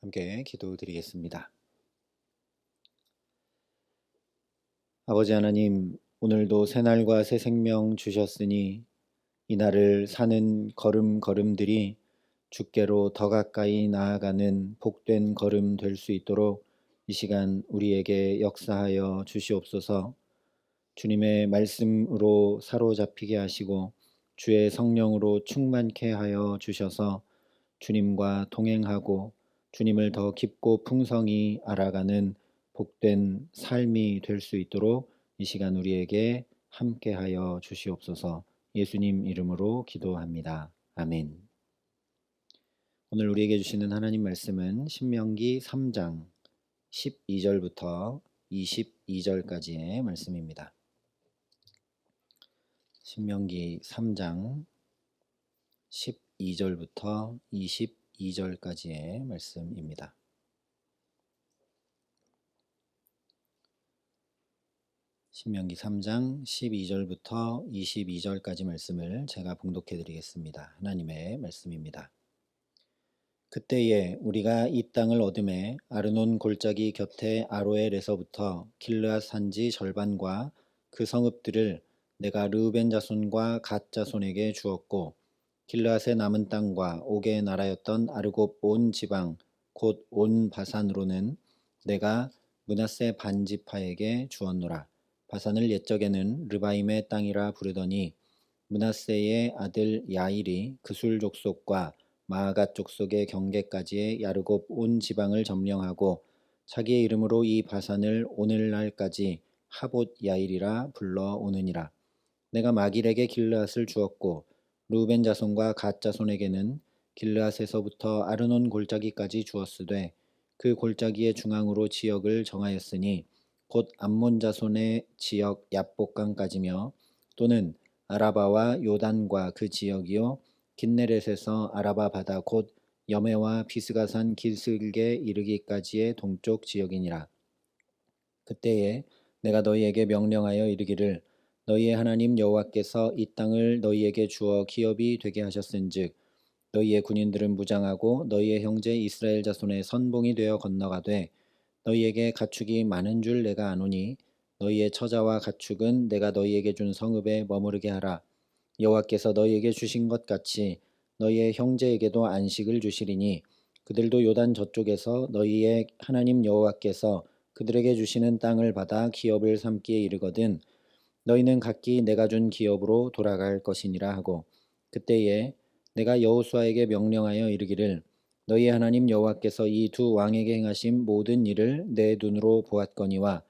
함께 기도드리겠습니다. 아버지 하나님, 오늘도 새날과 새 생명 주셨으니 이 날을 사는 걸음걸음들이 주께로 더 가까이 나아가는 복된 걸음 될 수 있도록 이 시간 우리에게 역사하여 주시옵소서. 주님의 말씀으로 사로잡히게 하시고 주의 성령으로 충만케 하여 주셔서 주님과 동행하고 주님을 더 깊고 풍성히 알아가는 복된 삶이 될 수 있도록 이 시간 우리에게 함께하여 주시옵소서. 예수님 이름으로 기도합니다. 아멘. 오늘 우리에게 주시는 하나님 말씀은 신명기 3장 12절부터 22절까지의 말씀입니다. 신명기 3장 12절부터 22절까지의 말씀입니다. 신명기 3장 12절부터 22절까지 말씀을 제가 봉독해 드리겠습니다. 하나님의 말씀입니다. 그때에 우리가 이 땅을 얻음에 아르논 골짜기 곁에 아로엘에서부터 길르앗 산지 절반과 그 성읍들을 내가 르우벤 자손과 갓 자손에게 주었고 길르앗의 남은 땅과 옥의 나라였던 아르곱 온 지방 곧 온 바산으로는 내가 므낫세 반지파에게 주었노라. 바산을 옛적에는 르바임의 땅이라 부르더니 므낫세의 아들 야일이 그술 족속과 마아갓 족속의 경계까지의 야르곱 온 지방을 점령하고 자기의 이름으로 이 바산을 오늘날까지 하봇 야일이라 불러오느니라. 내가 마길에게 길르앗을 주었고 루벤 자손과 갓 자손에게는 길르앗에서부터 아르논 골짜기까지 주었으되 그 골짜기의 중앙으로 지역을 정하였으니 곧 암몬 자손의 지역 얍복강까지며 또는 아라바와 요단과 그 지역이요 긴네렛에서 아라바 바다 곧 여메와 비스가산 길슬게 이르기까지의 동쪽 지역이니라. 그때에 내가 너희에게 명령하여 이르기를 너희의 하나님 여호와께서 이 땅을 너희에게 주어 기업이 되게 하셨은즉 너희의 군인들은 무장하고 너희의 형제 이스라엘 자손의 선봉이 되어 건너가되 너희에게 가축이 많은 줄 내가 아노니 너희의 처자와 가축은 내가 너희에게 준 성읍에 머무르게 하라. 여호와께서 너희에게 주신 것 같이 너희의 형제에게도 안식을 주시리니 그들도 요단 저쪽에서 너희의 하나님 여호와께서 그들에게 주시는 땅을 받아 기업을 삼기에 이르거든 너희는 각기 내가 준 기업으로 돌아갈 것이니라 하고 그때에 내가 여호수아에게 명령하여 이르기를 너희의 하나님 여호와께서 이 두 왕에게 행하신 모든 일을 내 눈으로 보았거니와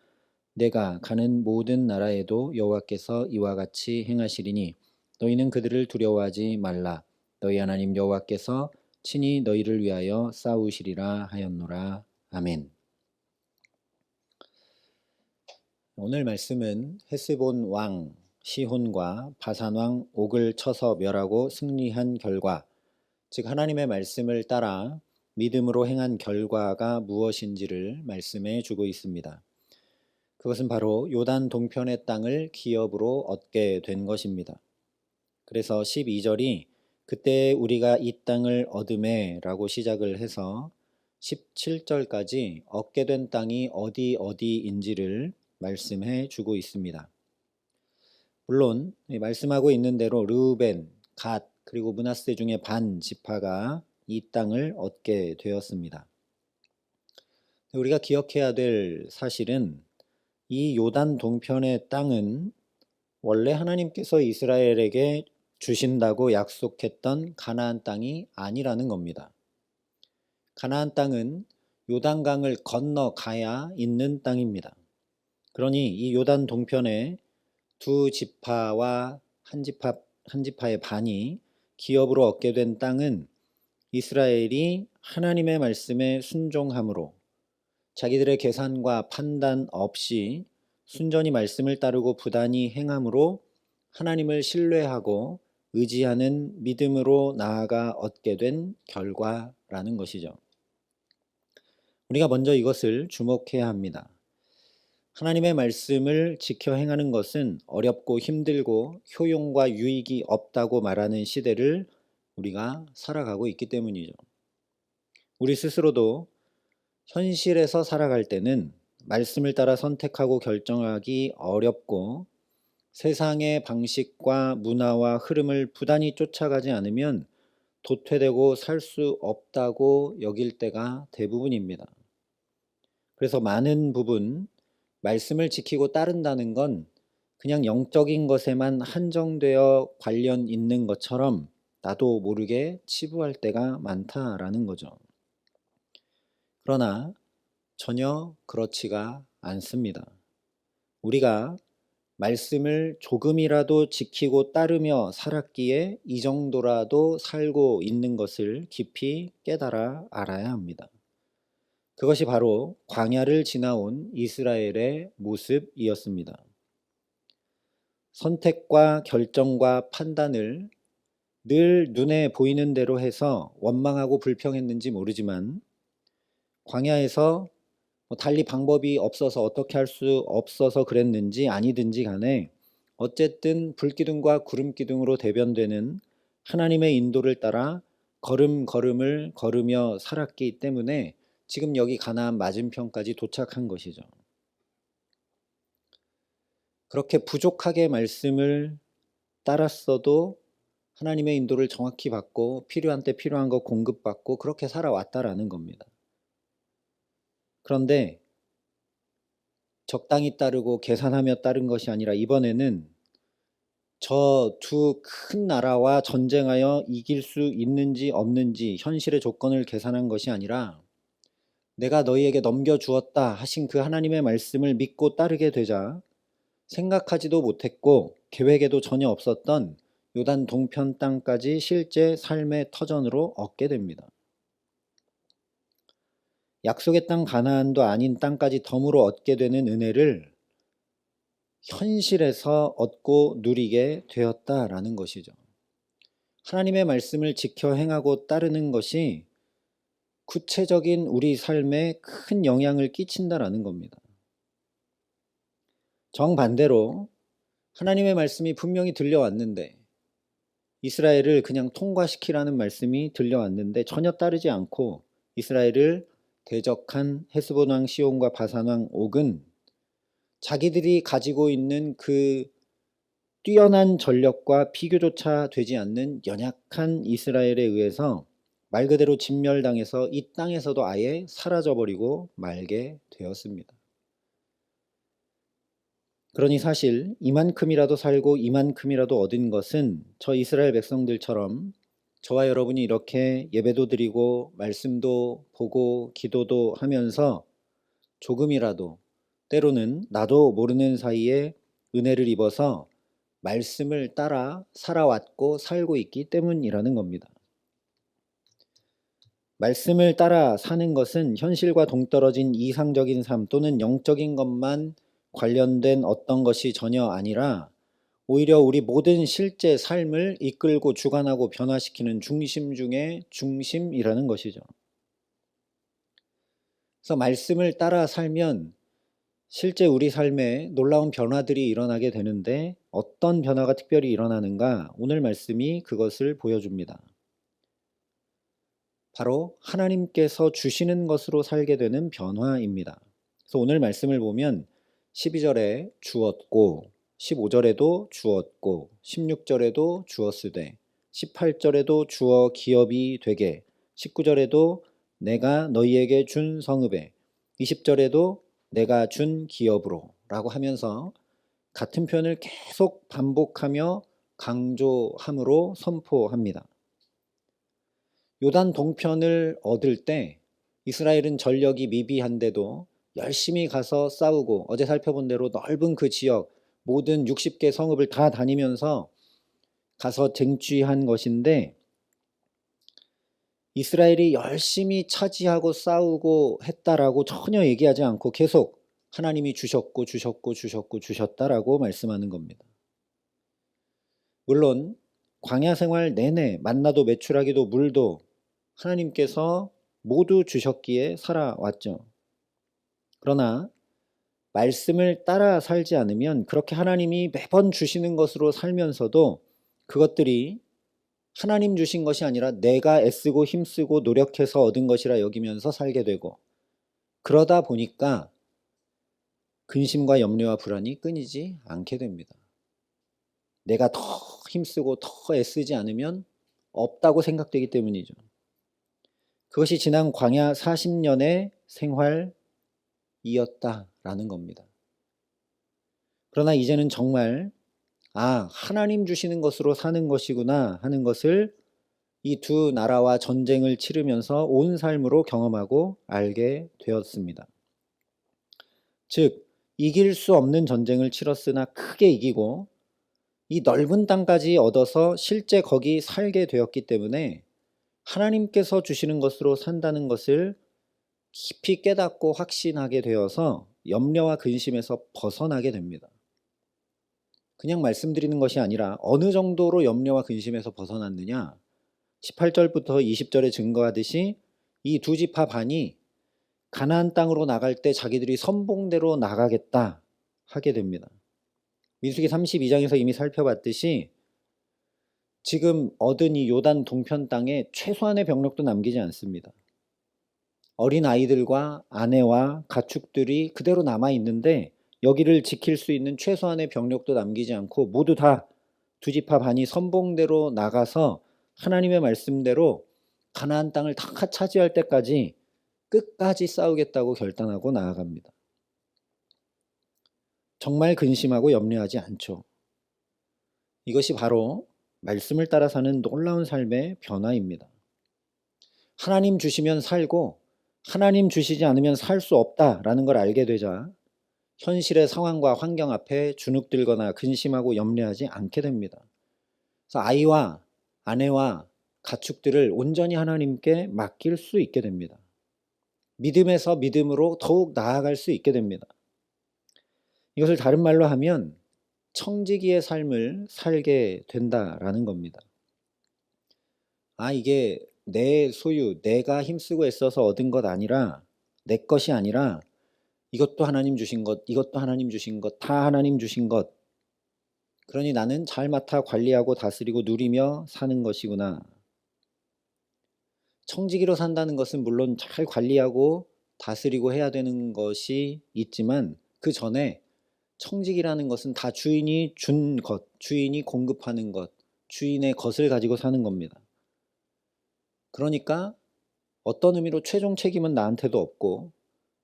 내가 가는 모든 나라에도 여호와께서 이와 같이 행하시리니 너희는 그들을 두려워하지 말라. 너희 하나님 여호와께서 친히 너희를 위하여 싸우시리라 하였노라. 아멘. 오늘 말씀은 헤스본 왕 시혼과 바산 왕 옥을 쳐서 멸하고 승리한 결과, 즉 하나님의 말씀을 따라 믿음으로 행한 결과가 무엇인지를 말씀해 주고 있습니다. 그것은 바로 요단 동편의 땅을 기업으로 얻게 된 것입니다. 그래서 12절이 그때 우리가 이 땅을 얻음에 라고 시작을 해서 17절까지 얻게 된 땅이 어디인지를 말씀해 주고 있습니다. 물론 말씀하고 있는 대로 르우벤, 갓 그리고 므낫세 중에 반 지파가 이 땅을 얻게 되었습니다. 우리가 기억해야 될 사실은 이 요단 동편의 땅은 원래 하나님께서 이스라엘에게 주신다고 약속했던 가나안 땅이 아니라는 겁니다. 가나안 땅은 요단강을 건너가야 있는 땅입니다. 그러니 이 요단 동편에 두 지파와 한 지파의 반이 기업으로 얻게 된 땅은 이스라엘이 하나님의 말씀에 순종함으로 자기들의 계산과 판단 없이 순전히 말씀을 따르고 부단히 행함으로 하나님을 신뢰하고 의지하는 믿음으로 나아가 얻게 된 결과라는 것이죠. 우리가 먼저 이것을 주목해야 합니다. 하나님의 말씀을 지켜 행하는 것은 어렵고 힘들고 효용과 유익이 없다고 말하는 시대를 우리가 살아가고 있기 때문이죠. 우리 스스로도 현실에서 살아갈 때는 말씀을 따라 선택하고 결정하기 어렵고 세상의 방식과 문화와 흐름을 부단히 쫓아가지 않으면 도태되고 살 수 없다고 여길 때가 대부분입니다. 그래서 많은 부분 말씀을 지키고 따른다는 건 그냥 영적인 것에만 한정되어 관련 있는 것처럼 나도 모르게 치부할 때가 많다라는 거죠. 그러나 전혀 그렇지가 않습니다. 우리가 말씀을 조금이라도 지키고 따르며 살았기에 이 정도라도 살고 있는 것을 깊이 깨달아 알아야 합니다. 그것이 바로 광야를 지나온 이스라엘의 모습이었습니다. 선택과 결정과 판단을 늘 눈에 보이는 대로 해서 원망하고 불평했는지 모르지만 광야에서 달리 방법이 없어서 어떻게 할 수 없어서 그랬는지 아니든지 간에 어쨌든 불기둥과 구름기둥으로 대변되는 하나님의 인도를 따라 걸음걸음을 걸으며 살았기 때문에 지금 여기 가나안 맞은편까지 도착한 것이죠. 그렇게 부족하게 말씀을 따랐어도 하나님의 인도를 정확히 받고 필요한 때 필요한 거 공급받고 그렇게 살아왔다라는 겁니다. 그런데 적당히 따르고 계산하며 따른 것이 아니라 이번에는 저 두 큰 나라와 전쟁하여 이길 수 있는지 없는지 현실의 조건을 계산한 것이 아니라 내가 너희에게 넘겨주었다 하신 그 하나님의 말씀을 믿고 따르게 되자 생각하지도 못했고 계획에도 전혀 없었던 요단 동편 땅까지 실제 삶의 터전으로 얻게 됩니다. 약속의 땅 가나안도 아닌 땅까지 덤으로 얻게 되는 은혜를 현실에서 얻고 누리게 되었다라는 것이죠. 하나님의 말씀을 지켜 행하고 따르는 것이 구체적인 우리 삶에 큰 영향을 끼친다라는 겁니다. 정반대로 하나님의 말씀이 분명히 들려왔는데 이스라엘을 그냥 통과시키라는 말씀이 들려왔는데 전혀 따르지 않고 이스라엘을 대적한 헤스본 왕 시온과 바산 왕 옥은 자기들이 가지고 있는 그 뛰어난 전력과 비교조차 되지 않는 연약한 이스라엘에 의해서 말 그대로 진멸당해서 이 땅에서도 아예 사라져버리고 말게 되었습니다. 그러니 사실 이만큼이라도 살고 이만큼이라도 얻은 것은 저 이스라엘 백성들처럼 저와 여러분이 이렇게 예배도 드리고 말씀도 보고 기도도 하면서 조금이라도 때로는 나도 모르는 사이에 은혜를 입어서 말씀을 따라 살아왔고 살고 있기 때문이라는 겁니다. 말씀을 따라 사는 것은 현실과 동떨어진 이상적인 삶 또는 영적인 것만 관련된 어떤 것이 전혀 아니라 오히려 우리 모든 실제 삶을 이끌고 주관하고 변화시키는 중심 중의 중심이라는 것이죠. 그래서 말씀을 따라 살면 실제 우리 삶에 놀라운 변화들이 일어나게 되는데 어떤 변화가 특별히 일어나는가? 오늘 말씀이 그것을 보여줍니다. 바로 하나님께서 주시는 것으로 살게 되는 변화입니다. 그래서 오늘 말씀을 보면 12절에 주었고 15절에도 주었고 16절에도 주었으되 18절에도 주어 기업이 되게 19절에도 내가 너희에게 준 성읍에 20절에도 내가 준 기업으로 라고 하면서 같은 표현을 계속 반복하며 강조함으로 선포합니다. 요단 동편을 얻을 때 이스라엘은 전력이 미비한데도 열심히 가서 싸우고 어제 살펴본 대로 넓은 그 지역 모든 60개 성읍을 다 다니면서 가서 쟁취한 것인데 이스라엘이 열심히 차지하고 싸우고 했다라고 전혀 얘기하지 않고 계속 하나님이 주셨고 주셨고 주셨고 주셨다라고 말씀하는 겁니다. 물론 광야 생활 내내 만나도 메추라기도 물도 하나님께서 모두 주셨기에 살아왔죠. 그러나 말씀을 따라 살지 않으면 그렇게 하나님이 매번 주시는 것으로 살면서도 그것들이 하나님 주신 것이 아니라 내가 애쓰고 힘쓰고 노력해서 얻은 것이라 여기면서 살게 되고 그러다 보니까 근심과 염려와 불안이 끊이지 않게 됩니다. 내가 더 힘쓰고 더 애쓰지 않으면 없다고 생각되기 때문이죠. 그것이 지난 광야 40년의 생활이었다라는 겁니다. 그러나 이제는 정말 하나님 주시는 것으로 사는 것이구나 하는 것을 이 두 나라와 전쟁을 치르면서 온 삶으로 경험하고 알게 되었습니다. 즉, 이길 수 없는 전쟁을 치렀으나 크게 이기고 이 넓은 땅까지 얻어서 실제 거기 살게 되었기 때문에 하나님께서 주시는 것으로 산다는 것을 깊이 깨닫고 확신하게 되어서 염려와 근심에서 벗어나게 됩니다. 그냥 말씀드리는 것이 아니라 어느 정도로 염려와 근심에서 벗어났느냐? 18절부터 20절에 증거하듯이 이 두 지파 반이 가나안 땅으로 나갈 때 자기들이 선봉대로 나가겠다 하게 됩니다. 민수기 32장에서 이미 살펴봤듯이 지금 얻은 이 요단 동편 땅에 최소한의 병력도 남기지 않습니다. 어린 아이들과 아내와 가축들이 그대로 남아 있는데 여기를 지킬 수 있는 최소한의 병력도 남기지 않고 모두 다 두 지파 반이 선봉대로 나가서 하나님의 말씀대로 가나안 땅을 다 차지할 때까지 끝까지 싸우겠다고 결단하고 나아갑니다. 정말 근심하고 염려하지 않죠. 이것이 바로 말씀을 따라 사는 놀라운 삶의 변화입니다. 하나님 주시면 살고 하나님 주시지 않으면 살 수 없다라는 걸 알게 되자 현실의 상황과 환경 앞에 주눅들거나 근심하고 염려하지 않게 됩니다. 그래서 아이와 아내와 가축들을 온전히 하나님께 맡길 수 있게 됩니다. 믿음에서 믿음으로 더욱 나아갈 수 있게 됩니다. 이것을 다른 말로 하면 청지기의 삶을 살게 된다라는 겁니다. 이게 내 소유, 내가 힘쓰고 애써서 얻은 것 아니라, 내 것이 아니라 이것도 하나님 주신 것, 이것도 하나님 주신 것, 다 하나님 주신 것. 그러니 나는 잘 맡아 관리하고 다스리고 누리며 사는 것이구나. 청지기로 산다는 것은 물론 잘 관리하고 다스리고 해야 되는 것이 있지만 그 전에 청지기라는 것은 다 주인이 준 것, 주인이 공급하는 것, 주인의 것을 가지고 사는 겁니다. 그러니까 어떤 의미로 최종 책임은 나한테도 없고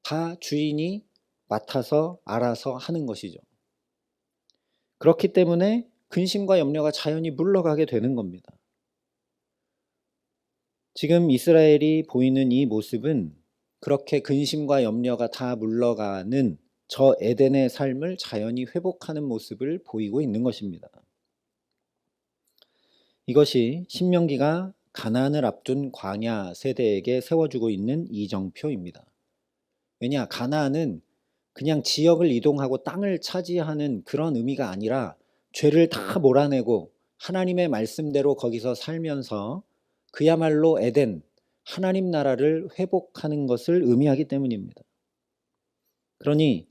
다 주인이 맡아서 알아서 하는 것이죠. 그렇기 때문에 근심과 염려가 자연히 물러가게 되는 겁니다. 지금 이스라엘이 보이는 이 모습은 그렇게 근심과 염려가 다 물러가는 저 에덴의 삶을 자연히 회복하는 모습을 보이고 있는 것입니다. 이것이 신명기가 가나안을 앞둔 광야 세대에게 세워주고 있는 이정표입니다. 왜냐, 가나안은 그냥 지역을 이동하고 땅을 차지하는 그런 의미가 아니라 죄를 다 몰아내고 하나님의 말씀대로 거기서 살면서 그야말로 에덴, 하나님 나라를 회복하는 것을 의미하기 때문입니다. 그러니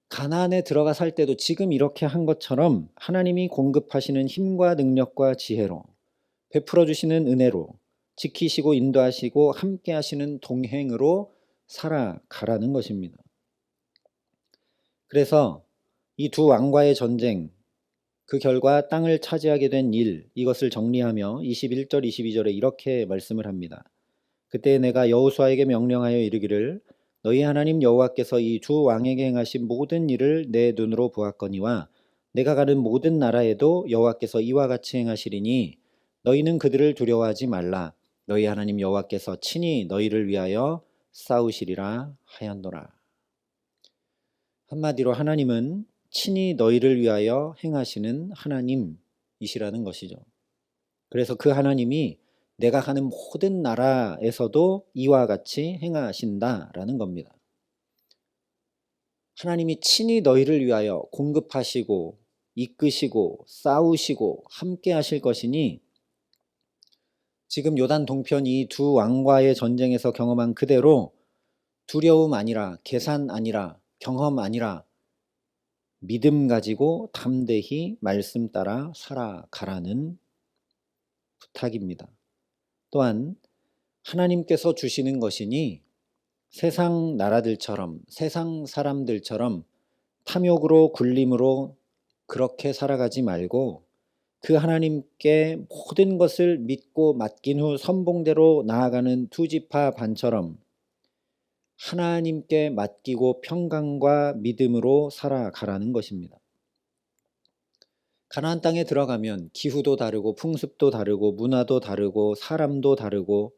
가나안에 들어가 살 때도 지금 이렇게 한 것처럼 하나님이 공급하시는 힘과 능력과 지혜로 베풀어 주시는 은혜로 지키시고 인도하시고 함께 하시는 동행으로 살아가라는 것입니다. 그래서 이 두 왕과의 전쟁, 그 결과 땅을 차지하게 된 일, 이것을 정리하며 21절 22절에 이렇게 말씀을 합니다. 그때 내가 여호수아에게 명령하여 이르기를 너희 하나님 여호와께서 이 두 왕에게 행하신 모든 일을 내 눈으로 보았거니와 내가 가는 모든 나라에도 여호와께서 이와 같이 행하시리니 너희는 그들을 두려워하지 말라. 너희 하나님 여호와께서 친히 너희를 위하여 싸우시리라 하였노라. 한마디로 하나님은 친히 너희를 위하여 행하시는 하나님이시라는 것이죠. 그래서 그 하나님이 내가 가는 모든 나라에서도 이와 같이 행하신다라는 겁니다. 하나님이 친히 너희를 위하여 공급하시고 이끄시고 싸우시고 함께 하실 것이니 지금 요단 동편 이 두 왕과의 전쟁에서 경험한 그대로 두려움 아니라 계산 아니라 경험 아니라 믿음 가지고 담대히 말씀 따라 살아가라는 부탁입니다. 또한 하나님께서 주시는 것이니 세상 나라들처럼, 세상 사람들처럼 탐욕으로 굴림으로 그렇게 살아가지 말고 그 하나님께 모든 것을 믿고 맡긴 후 선봉대로 나아가는 투지파 반처럼 하나님께 맡기고 평강과 믿음으로 살아가라는 것입니다. 가나안 땅에 들어가면 기후도 다르고 풍습도 다르고 문화도 다르고 사람도 다르고,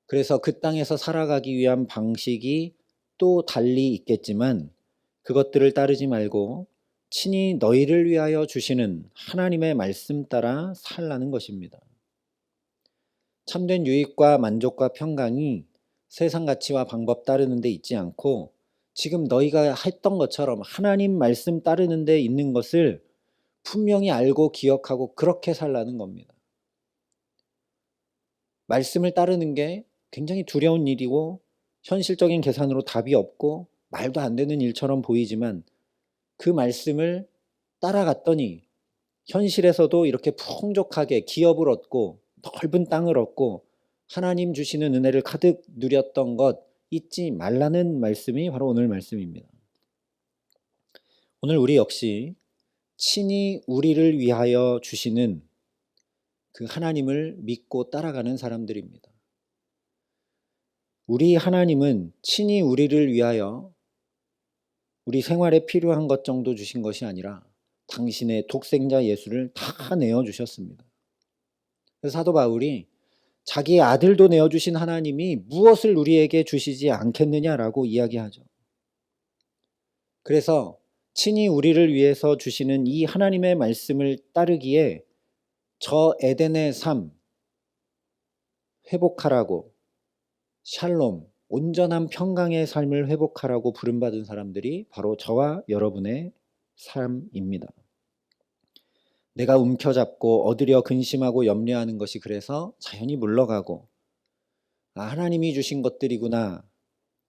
그래서 그 땅에서 살아가기 위한 방식이 또 달리 있겠지만 그것들을 따르지 말고 친히 너희를 위하여 주시는 하나님의 말씀 따라 살라는 것입니다. 참된 유익과 만족과 평강이 세상 가치와 방법 따르는 데 있지 않고 지금 너희가 했던 것처럼 하나님 말씀 따르는 데 있는 것을 분명히 알고 기억하고 그렇게 살라는 겁니다. 말씀을 따르는 게 굉장히 두려운 일이고 현실적인 계산으로 답이 없고 말도 안 되는 일처럼 보이지만 그 말씀을 따라갔더니 현실에서도 이렇게 풍족하게 기업을 얻고 넓은 땅을 얻고 하나님 주시는 은혜를 가득 누렸던 것 잊지 말라는 말씀이 바로 오늘 말씀입니다. 오늘 우리 역시 친히 우리를 위하여 주시는 그 하나님을 믿고 따라가는 사람들입니다. 우리 하나님은 친히 우리를 위하여 우리 생활에 필요한 것 정도 주신 것이 아니라 당신의 독생자 예수를 다 내어주셨습니다. 그래서 사도 바울이 자기의 아들도 내어주신 하나님이 무엇을 우리에게 주시지 않겠느냐라고 이야기하죠. 그래서 친히 우리를 위해서 주시는 이 하나님의 말씀을 따르기에 저 에덴의 삶 회복하라고, 샬롬, 온전한 평강의 삶을 회복하라고 부름받은 사람들이 바로 저와 여러분의 삶입니다. 내가 움켜잡고 얻으려 근심하고 염려하는 것이 그래서 자연히 물러가고, 하나님이 주신 것들이구나,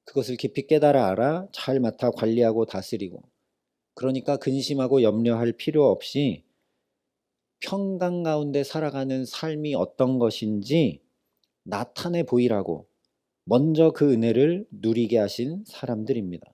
그것을 깊이 깨달아 알아 잘 맡아 관리하고 다스리고, 그러니까 근심하고 염려할 필요 없이 평강 가운데 살아가는 삶이 어떤 것인지 나타내 보이라고 먼저 그 은혜를 누리게 하신 사람들입니다.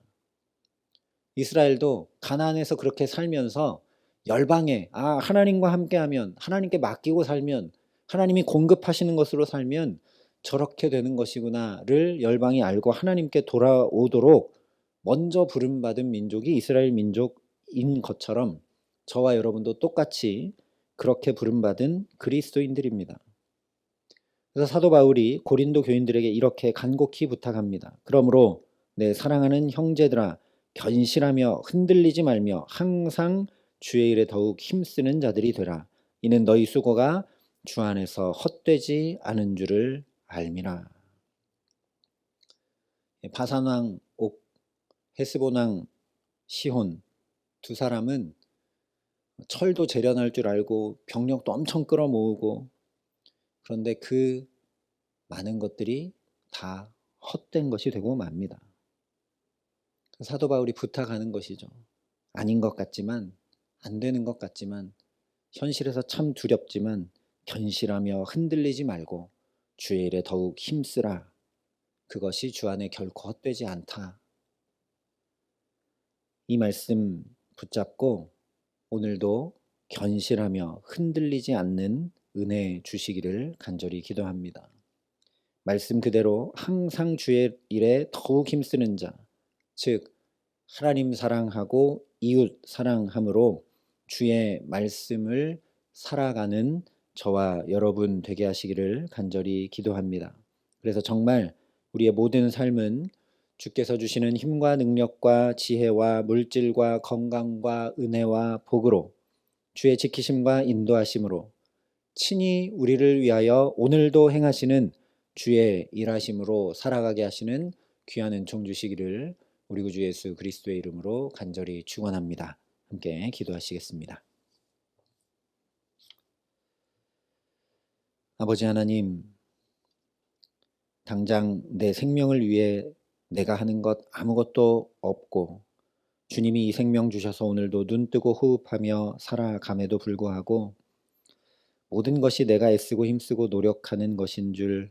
이스라엘도 가나안에서 그렇게 살면서 열방에 하나님과 함께하면, 하나님께 맡기고 살면, 하나님이 공급하시는 것으로 살면 저렇게 되는 것이구나를 열방이 알고 하나님께 돌아오도록 먼저 부름받은 민족이 이스라엘 민족인 것처럼 저와 여러분도 똑같이 그렇게 부름받은 그리스도인들입니다. 그래서 사도 바울이 고린도 교인들에게 이렇게 간곡히 부탁합니다. 그러므로 내 사랑하는 형제들아, 견실하며 흔들리지 말며 항상 주의 일에 더욱 힘쓰는 자들이 되라. 이는 너희 수고가 주 안에서 헛되지 않은 줄을 알미라. 바산왕 옥, 헤스본왕 시혼 두 사람은 철도 재련할 줄 알고 병력도 엄청 끌어모으고, 그런데 그 많은 것들이 다 헛된 것이 되고 맙니다. 사도 바울이 부탁하는 것이죠. 아닌 것 같지만, 안 되는 것 같지만, 현실에서 참 두렵지만 견실하며 흔들리지 말고 주의 일에 더욱 힘쓰라. 그것이 주 안에 결코 헛되지 않다. 이 말씀 붙잡고 오늘도 견실하며 흔들리지 않는 은혜 주시기를 간절히 기도합니다. 말씀 그대로 항상 주의 일에 더욱 힘쓰는 자, 즉 하나님 사랑하고 이웃 사랑함으로 주의 말씀을 살아가는 저와 여러분 되게 하시기를 간절히 기도합니다. 그래서 정말 우리의 모든 삶은 주께서 주시는 힘과 능력과 지혜와 물질과 건강과 은혜와 복으로, 주의 지키심과 인도하심으로 친히 우리를 위하여 오늘도 행하시는 주의 일하심으로 살아가게 하시는 귀한 은총 주시기를 우리 구주 예수 그리스도의 이름으로 간절히 축원합니다. 함께 기도하시겠습니다. 아버지 하나님, 당장 내 생명을 위해 내가 하는 것 아무것도 없고 주님이 이 생명 주셔서 오늘도 눈뜨고 호흡하며 살아감에도 불구하고 모든 것이 내가 애쓰고 힘쓰고 노력하는 것인 줄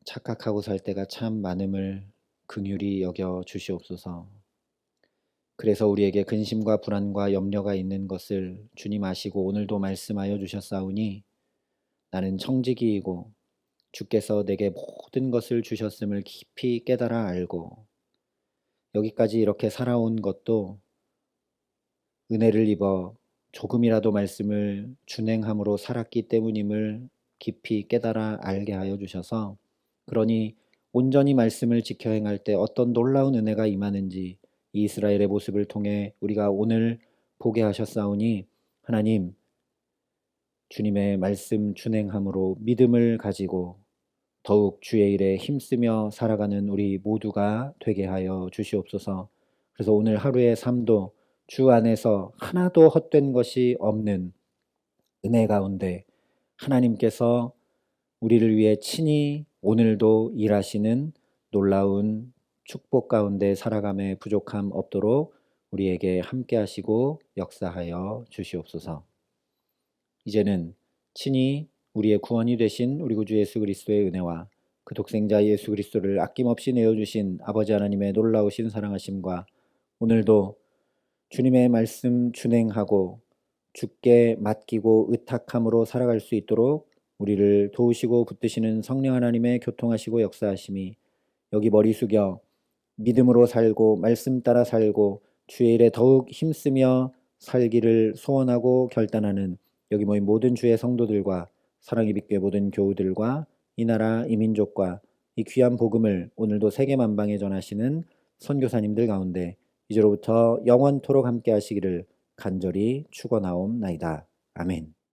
착각하고 살 때가 참 많음을 긍휼히 여겨 주시옵소서. 그래서 우리에게 근심과 불안과 염려가 있는 것을 주님 아시고 오늘도 말씀하여 주셨사오니 나는 청지기이고 주께서 내게 모든 것을 주셨음을 깊이 깨달아 알고 여기까지 이렇게 살아온 것도 은혜를 입어 조금이라도 말씀을 준행함으로 살았기 때문임을 깊이 깨달아 알게 하여 주셔서 그러니 온전히 말씀을 지켜 행할 때 어떤 놀라운 은혜가 임하는지 이스라엘의 모습을 통해 우리가 오늘 보게 하셨사오니 하나님 주님의 말씀 준행함으로 믿음을 가지고 더욱 주의 일에 힘쓰며 살아가는 우리 모두가 되게 하여 주시옵소서. 그래서 오늘 하루의 삶도 주 안에서 하나도 헛된 것이 없는 은혜 가운데 하나님께서 우리를 위해 친히 오늘도 일하시는 놀라운 축복 가운데 살아감에 부족함 없도록 우리에게 함께 하시고 역사하여 주시옵소서. 이제는 친히 우리의 구원이 되신 우리 구주 예수 그리스도의 은혜와 그 독생자 예수 그리스도를 아낌없이 내어주신 아버지 하나님의 놀라우신 사랑하심과 오늘도 주님의 말씀 준행하고 주께 맡기고 의탁함으로 살아갈 수 있도록 우리를 도우시고 붙드시는 성령 하나님의 교통하시고 역사하심이 여기 머리 숙여 믿음으로 살고 말씀 따라 살고 주의 일에 더욱 힘쓰며 살기를 소원하고 결단하는 여기 모인 모든 주의 성도들과 사랑의 빛교회 모든 교우들과 이 나라 이 민족과 이 귀한 복음을 오늘도 세계 만방에 전하시는 선교사님들 가운데 이제로부터 영원토록 함께 하시기를 간절히 축원하옵나이다. 아멘.